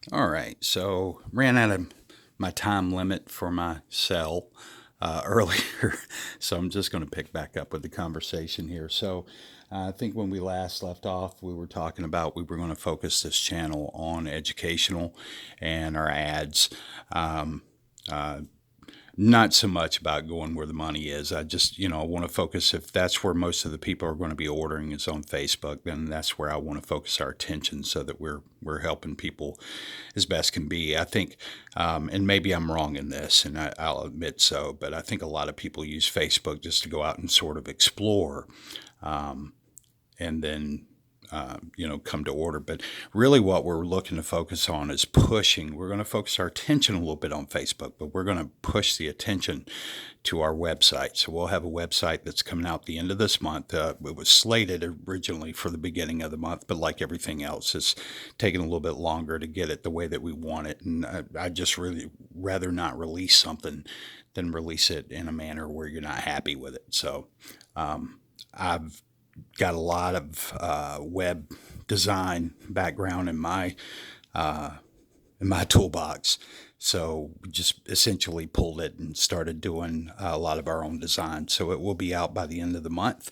All right, so ran out of my time limit for my cell earlier, so I'm just going to pick back up with the conversation here. So I think when we last left off, we were talking about we were going to focus this channel on educational and our ads. Um, uh, Not so much about going where the money is. I just, I want to focus. If that's where most of the people are going to be ordering is on Facebook, then that's where I want to focus our attention so that we're helping people as best can be. I think, and maybe I'm wrong in this, and I'll admit so, but I think a lot of people use Facebook just to go out and sort of explore, and then come to order. But really, what we're looking to focus on is pushing. We're going to focus our attention a little bit on Facebook, but we're going to push the attention to our website. So we'll have a website that's coming out the end of this month. It was slated originally for the beginning of the month, but like everything else, it's taking a little bit longer to get it the way that we want it. And I just really rather not release something than release it in a manner where you're not happy with it. So I've got a lot of web design background in my toolbox. So we just essentially pulled it and started doing a lot of our own design. So it will be out by the end of the month.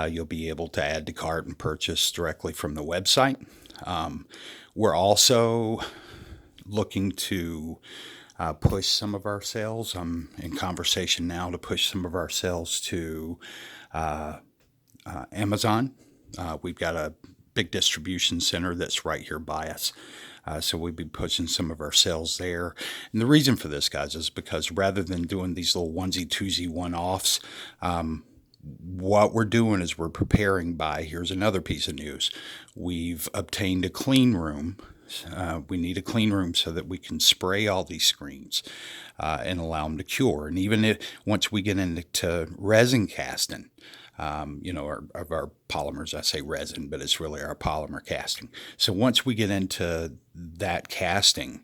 You'll be able to add to cart and purchase directly from the website. We're also looking to push some of our sales. I'm in conversation now to push some of our sales to Amazon. We've got a big distribution center that's right here by us. So we'll be pushing some of our sales there. And the reason for this, guys, is because rather than doing these little onesie, twosie, one-offs, what we're doing is we're preparing by, here's another piece of news. We've obtained a clean room. We need a clean room so that we can spray all these screens and allow them to cure. And even if once we get into resin casting, our polymers, I say resin, but it's really our polymer casting. So once we get into that casting,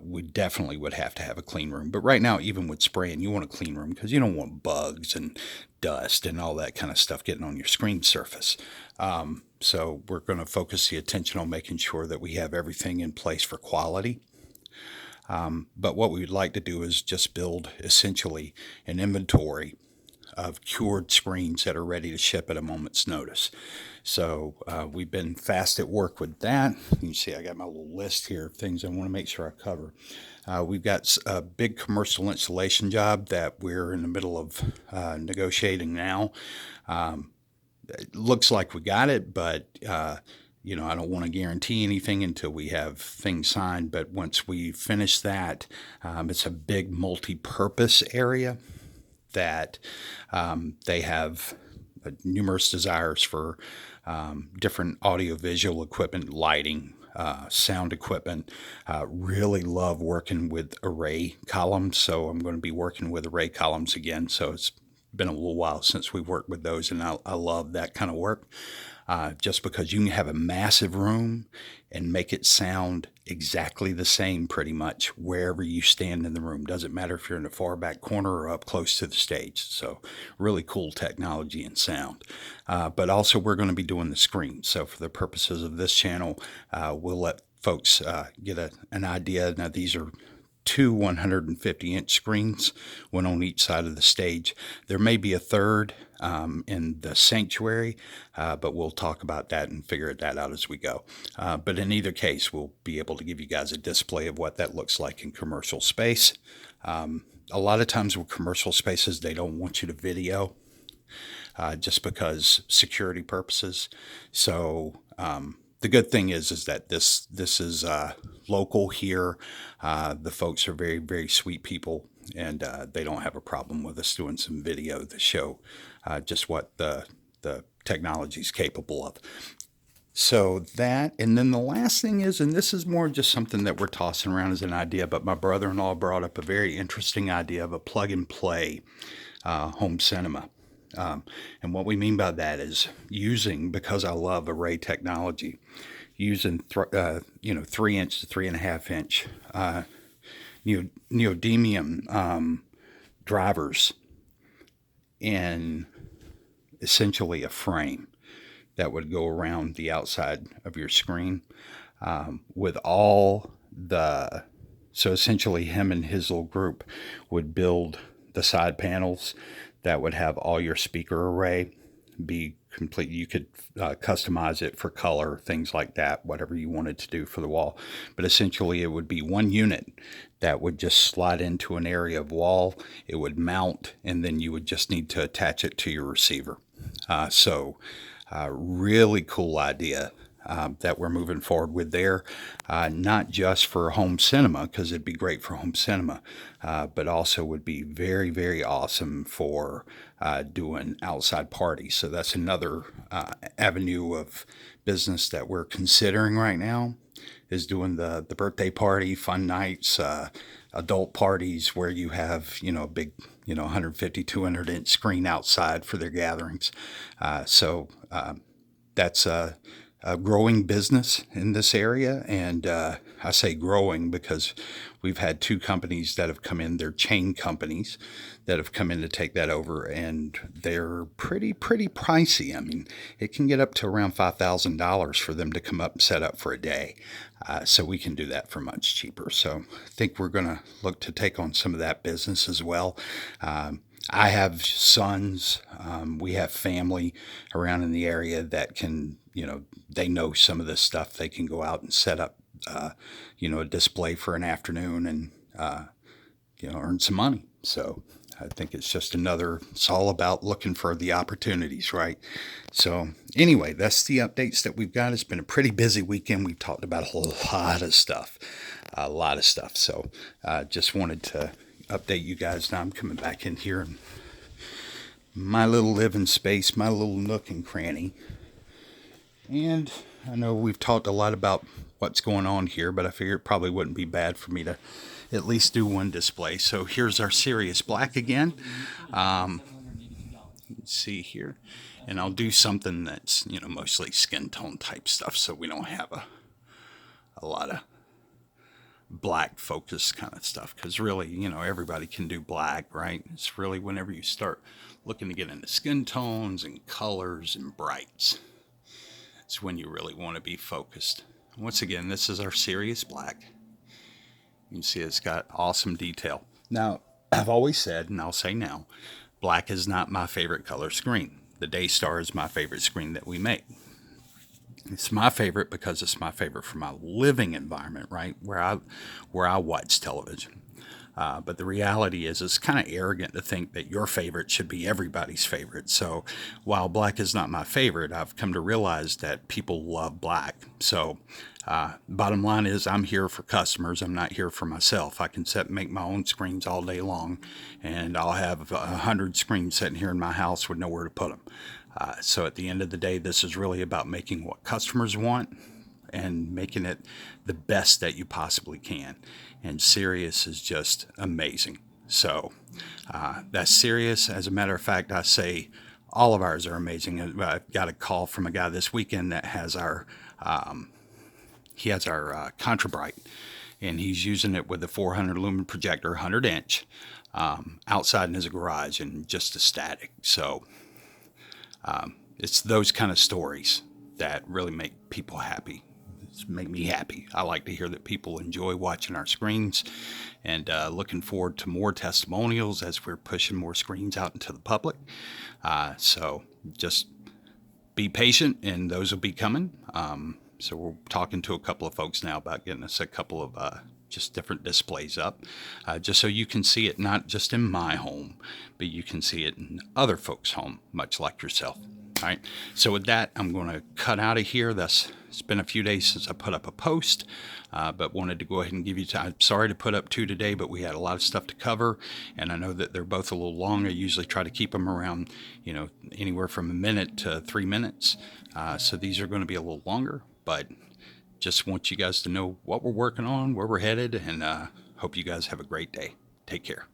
we definitely would have to have a clean room. But right now, even with spraying, you want a clean room because you don't want bugs and dust and all that kind of stuff getting on your screen surface. So we're going to focus the attention on making sure that we have everything in place for quality. But what we would like to do is just build essentially an inventory of cured screens that are ready to ship at a moment's notice. So we've been fast at work with that. You can see I got my little list here of things I want to make sure I cover. We've got a big commercial installation job that we're in the middle of negotiating now. It looks like we got it, but I don't want to guarantee anything until we have things signed. But once we finish that, it's a big multi-purpose area that they have numerous desires for different audiovisual equipment, lighting, sound equipment. Really love working with array columns, so I'm going to be working with array columns again. So it's been a little while since we worked with those, and I love that kind of work. Just because you can have a massive room and make it sound exactly the same pretty much wherever you stand in the room. Doesn't matter if you're in the far back corner or up close to the stage. So really cool technology and sound. But also we're going to be doing the screen. So for the purposes of this channel, we'll let folks get an idea. Now these are two 150-inch screens, one on each side of the stage. There may be a third in the sanctuary, but we'll talk about that and figure that out as we go. But in either case, we'll be able to give you guys a display of what that looks like in commercial space. A lot of times with commercial spaces, they don't want you to video just because security purposes. So the good thing is that this is local here. The folks are very, very sweet people, and they don't have a problem with us doing some video to show just what the technology is capable of. So that, and then the last thing is, and this is more just something that we're tossing around as an idea, but my brother-in-law brought up a very interesting idea of a plug and play home cinema. And what we mean by that is using, because I love array technology, using 3-inch to 3.5-inch neodymium drivers in essentially a frame that would go around the outside of your screen with all the so essentially him and his little group would build the side panels that would have all your speaker array be complete. You could customize it for color, things like that, whatever you wanted to do for the wall. But essentially, it would be one unit that would just slide into an area of wall. It would mount, and then you would just need to attach it to your receiver. Really cool idea. That we're moving forward with there, not just for home cinema, because it'd be great for home cinema, but also would be very, very awesome for doing outside parties. So that's another avenue of business that we're considering right now, is doing the birthday party, fun nights, adult parties where you have, a big, 150, 200 inch screen outside for their gatherings. That's a growing business in this area. And I say growing because we've had two companies that have come in, they're chain companies that have come in to take that over, and they're pretty pricey. I mean, it can get up to around $5,000 for them to come up and set up for a day. So we can do that for much cheaper. So I think we're going to look to take on some of that business as well. I have sons. We have family around in the area that can, they know some of this stuff. They can go out and set up, a display for an afternoon and, earn some money. So I think it's all about looking for the opportunities, right? So anyway, that's the updates that we've got. It's been a pretty busy weekend. We've talked about a lot of stuff. So just wanted to update you guys. Now I'm coming back in here in my little living space, my little nook and cranny. And I know we've talked a lot about what's going on here, but I figure it probably wouldn't be bad for me to at least do one display. So here's our Sirius Black again. Let's see here. And I'll do something that's, mostly skin tone type stuff, so we don't have a lot of black focus kind of stuff, because really, everybody can do black, right? It's really whenever you start looking to get into skin tones and colors and brights, it's when you really want to be focused. Once again, this is our Sirius Black. You can see it's got awesome detail. Now, I've always said, and I'll say now, black is not my favorite color screen. The Daystar is my favorite screen that we make. It's my favorite because it's my favorite for my living environment, right? Where I watch television. But the reality is, it's kind of arrogant to think that your favorite should be everybody's favorite. So while black is not my favorite, I've come to realize that people love black. So bottom line is, I'm here for customers. I'm not here for myself. I can make my own screens all day long, and I'll have 100 screens sitting here in my house with nowhere to put them. So at the end of the day, this is really about making what customers want and making it the best that you possibly can. And Sirius is just amazing. So that's Sirius. As a matter of fact, I say all of ours are amazing. I got a call from a guy this weekend that has our Contra Bright, and he's using it with a 400 lumen projector, 100 inch, outside in his garage, and just ecstatic. So it's those kind of stories that really make people happy. Make me happy. I like to hear that people enjoy watching our screens, and looking forward to more testimonials as we're pushing more screens out into the public. So just be patient, and those will be coming. So we're talking to a couple of folks now about getting us a couple of just different displays up, just so you can see it not just in my home, but you can see it in other folks' home, much like yourself. All right. So with that, I'm going to cut out of here. It's been a few days since I put up a post, but wanted to go ahead and give you time. Sorry to put up two today, but we had a lot of stuff to cover, and I know that they're both a little long. I usually try to keep them around, anywhere from a minute to 3 minutes. So these are going to be a little longer, but just want you guys to know what we're working on, where we're headed, and hope you guys have a great day. Take care.